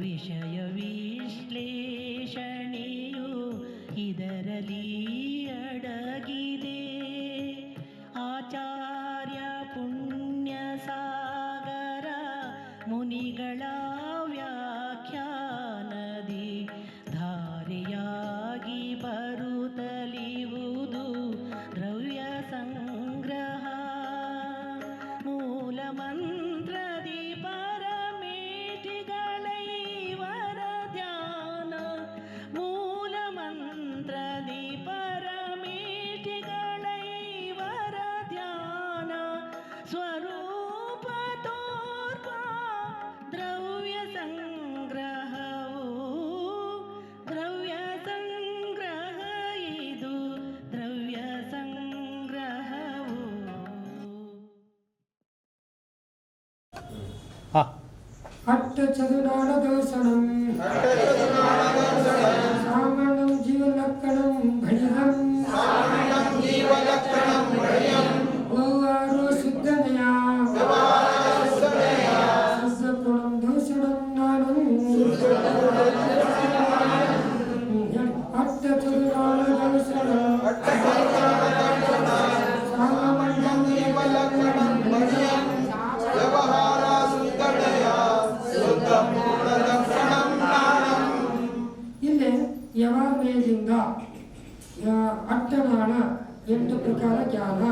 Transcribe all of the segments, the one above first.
ವಿಷಯ ವಿಶ್ಲೇಷಣೆಯು ಇದರಲ್ಲಿ ಅಡಗಿದೆ. ಆಚಾರ್ಯ ಪುಣ್ಯ ಸಾಗರ ಮುನಿಗಳ ವ್ಯಾಖ್ಯಾನದಿ ಧಾರೆಯಾಗಿ ಬರುತ್ತಲಿವುದು ದ್ರವ್ಯ ಸಂಗ್ರಹ. ಮೂಲ ಮಂತ್ರದಿ ಪರಮೇಟಿಗಳೈವರ ಧ್ಯಾನ. ಮೂಲ ಮಂತ್ರದಿ ಪರಮೇಟಿಗಳೈವರ ಧ್ಯಾನ. ಸ್ವರೂಪ ತೋರ್ಪ ದ್ರವ್ಯ ಸಂಗ್ರಹವು. ದ್ರವ್ಯ ಸಂಗ್ರಹ ಇದು ದ್ರವ್ಯ ಸಂಗ್ರಹವು. ಅಟ್ಟ ಚದುನಾಡ ದೋಷಣಂ ಸಾಮಣ್ಣಂ ಜೀವಲಕ್ಕಣಂ ಭಣಿದಂ ಓವಾರು ಶುದ್ಧನಯ ಶುದ್ಧಗುಣಂ ದೋಷಣಂ ನಾನಂ. ಅಟ್ಟ ಚದುನಾಡ ದೋಷಣಂ ಸಾಮಣ್ಣಂ ಜೀವಲಕ್ಕಣಂ ಭಣಿದಂ ಇಲ್ಲಿ ಯವಾಮೇದಿಂದ ಅಟ್ಟನಾಣ 8 ಪ್ರಕಾರ ಜ್ಞಾನ,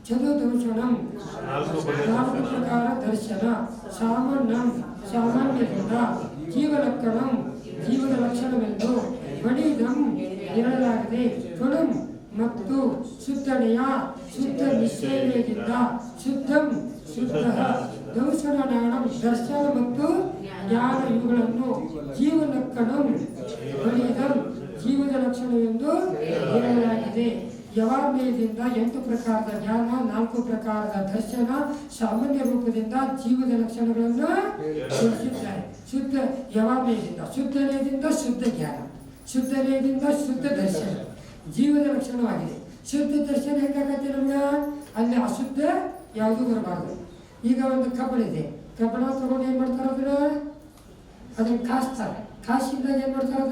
ಚತುರ್ದರ್ಶನಂ 4 ಪ್ರಕಾರ ದರ್ಶನ, ಸಾಮಾನ್ಯಂ ಸಾಮಾನ್ಯದಿಂದ, ಜೀವಲಕ್ಷಣಂ ಜೀವದ ಲಕ್ಷಣವೆಂದು, ಬಡಿದಂ ಇರಲಾಗಿದೆ, ಗುಣಂ ಮತ್ತು ಶುದ್ಧನೆಯ ಶುದ್ಧ ನಿಶ್ಚಯದಿಂದ, ಶುದ್ಧಂ ಶುದ್ಧ, ದರ್ಶನ ನಾಣಂ ದರ್ಶನ ಮತ್ತು ಜ್ಞಾನ ಇವುಗಳನ್ನು, ಜೀವಲಕ್ಷಣಂ ಬಡಿದಂ ಜೀವದ ಲಕ್ಷಣವೆಂದು ಹೇಳಲಾಗಿದೆ. ಯವಾಮೇದಿಂದ 8 ಪ್ರಕಾರದ ಜ್ಞಾನ, 4 ಪ್ರಕಾರದ ದರ್ಶನ, ಸಾಮಾನ್ಯ ರೂಪದಿಂದ ಜೀವದ ಲಕ್ಷಣಗಳನ್ನು ತಿಳಿಸಿದ್ದಾರೆ. ಶುದ್ಧ ಯವಾಮೇದಿಂದ ಶುದ್ಧನೆಯದಿಂದ ಶುದ್ಧ ಜ್ಞಾನ, ಶುದ್ಧನೆಯದಿಂದ ಶುದ್ಧ ದರ್ಶನ ಜೀವದ ಲಕ್ಷಣವಾಗಿದೆ. ಶುದ್ಧ ದರ್ಶನ ಹೇಗಾಗತ್ತೆ ನಮ್ಗೆ? ಅಲ್ಲಿ ಅಶುದ್ಧ ಯಾವುದೂ ಬರಬಾರ್ದು. ಈಗ ಒಂದು ಕಬ್ಬಣಿದೆ, ಕಬ್ಬಣ ತಗೊಂಡು ಏನು ಮಾಡ್ತಾರೆ ಅದನ್ನು ಕಾಸ್ತಾರೆ. ಕಾಸಿದಾಗ ಏನು ಮಾಡ್ತಾರೆ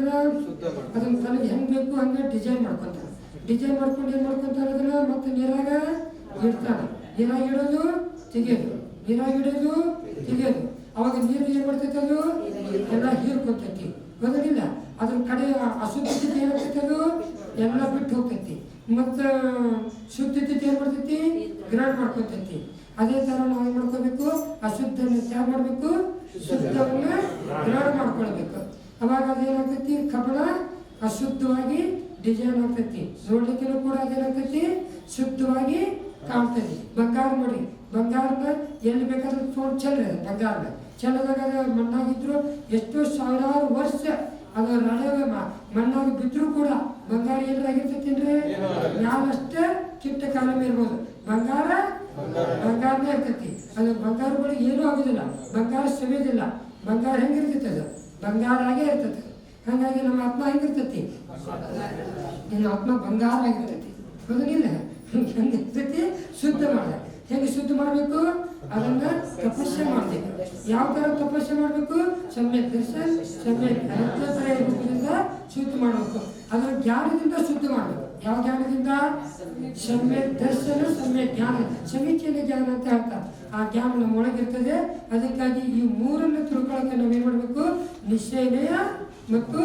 ಅದನ್ನು ತನಗೆ ಹೆಂಗೆ ಬೇಕು ಹಂಗೆ ಡಿಸೈನ್ ಮಾಡ್ಕೊತಾರೆ. ಡಿಸೈನ್ ಮಾಡ್ಕೊಂಡು ಏನು ಮಾಡ್ಕೊತಾರೆ ಅದನ್ನು ಮತ್ತೆ ನೀರಾಗ ಇಡ್ತಾನೆ. ನೀರಾಗ ಇಡೋದು ತೆಗೆಯೋದು, ನೀರಾಗ ಇಡೋದು ತೆಗೆಯೋದು. ಅವಾಗ ನೀರು ಏನು ಮಾಡ್ತೈತೆ ಅದು ಎಲ್ಲ ಹೀರ್ಕೊತೈತಿ, ಗೊತ್ತಿಲ್ಲ. ಅದ್ರ ಕಡೆ ಅಶುದ್ಧತೆ ಏನಾಗ್ತೈತೆ ಅದು ಎಲ್ಲ ಬಿಟ್ಟು ಹೋಗ್ತೈತಿ. ಮತ್ತು ಶುದ್ಧತೆ ಏನು ಮಾಡ್ತೈತಿ ಗ್ರಹಣ ಮಾಡ್ಕೊತೈತಿ. ಅದೇ ಥರ ನಾವು ಏನು ಮಾಡ್ಕೋಬೇಕು, ಅಶುದ್ಧನ ತ್ಯಾಗ ಮಾಡಬೇಕು, ಶುದ್ಧವನ್ನ ಗ್ರಹಣ ಮಾಡ್ಕೊಳ್ಬೇಕು. ಅವಾಗ ಅದೇನಾಗ್ತೈತಿ ಕಬ್ಬಣ ಅಶುದ್ಧವಾಗಿ ಡಿಸೈನ್ ಆಗ್ತೈತಿ. ನೋಡ್ಲಿಕ್ಕೂ ಕೂಡ ಅದೇನಾಗ್ತೈತಿ ಶುದ್ಧವಾಗಿ ಕಾಣ್ತೈತಿ. ಬಂಗಾರ ನೋಡಿ, ಬಂಗಾರನ ಎಲ್ಲಿ ಬೇಕಾದ್ರೂ ತೊಗೊಂಡು ಚೆಲ್ರಿ. ಬಂಗಾರನ ಚೆಲ್ಲದಾಗ ಮಣ್ಣಾಗಿದ್ರು ಎಷ್ಟೋ ಸಾವಿರಾರು ವರ್ಷ ಅದು ನಡೆಯುವ ಮಣ್ಣಾಗಿ ಬಿದ್ದರೂ ಕೂಡ ಬಂಗಾರ ಏನಾಗಿರ್ತೈತಿನ್ರಿ ನಾನಷ್ಟೇ ಕಿಟ್ಟ ಕಾಲಮ ಇರ್ಬೋದು. ಬಂಗಾರ ಬಂಗಾರನೇ ಇರ್ತೈತಿ. ಅದು ಬಂಗಾರಗಳಿಗೆ ಏನೂ ಆಗೋದಿಲ್ಲ, ಬಂಗಾರ ಸವಿಯೋದಿಲ್ಲ. ಬಂಗಾರ ಹೆಂಗಿರ್ತೈತಿ ಅದು ಬಂಗಾರ ಆಗೇ ಇರ್ತೈತಿ. ಹಾಗಾಗಿ ನಮ್ಮ ಆತ್ಮ ಹೆಂಗಿರ್ತೈತಿ, ನಿನ್ನ ಆತ್ಮ ಬಂಗಾರ ಆಗಿರ್ತೈತಿ. ಹೌದಿಲ್ಲ? ಹೆಂಗಿರ್ತೈತಿ ಶುದ್ಧ ಮಾಡಿದೆ. ಹೆಂಗೆ ಶುದ್ಧ ಮಾಡಬೇಕು ಅದನ್ನು ತಪಸ್ಸೆ ಮಾಡಬೇಕು. ಯಾವ ಥರ ತಪಸ್ಸೆ ಮಾಡಬೇಕು? ಸಮ್ಯಕ್ ದರ್ಶನ ಸಮ್ಯಕ್ ರೂಪದಿಂದ ಶುದ್ಧ ಮಾಡಬೇಕು. ಅದರ ಜ್ಞಾನದಿಂದ ಶುದ್ಧ ಮಾಡಬೇಕು. ಯಾವ ಜ್ಞಾನದಿಂದ? ಸಮ್ಯಕ್ ದರ್ಶನ ಸಮ್ಯಕ್ ಜ್ಞಾನ, ಸಮೀಚೀನ ಜ್ಞಾನ ಅಂತ ಹೇಳ್ತಾರೆ. ಆ ಜ್ಞಾನ ನಮ್ಮ ಒಳಗಿರ್ತದೆ. ಅದಕ್ಕಾಗಿ ಈ ಮೂರನ್ನು ತಿಳ್ಕೊಳ್ಳೋಕೆ ನಾವೇನು ಮಾಡಬೇಕು? ನಿಶ್ಚಯನಯ ಮತ್ತು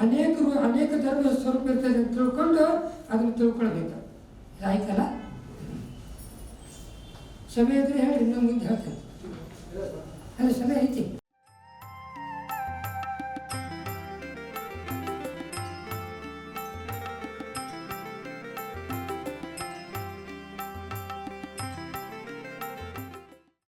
ಅನೇಕ ಧರ್ಮ ಸ್ವರೂಪ ಇರ್ತದೆ ಅಂತ ತಿಳ್ಕೊಂಡು ಅದನ್ನು ತಿಳ್ಕೊಳ್ಬೇಕು. ಆಯ್ತಲ್ಲ? ಸಮಯ ಇದ್ರೆ ಹೇಳಿ, ಇನ್ನೊಂದು ಮುಂದೆ ಹೇಳ್ತೇನೆ. ಅಲ್ಲಿ ಸಮಯ ಐತಿ.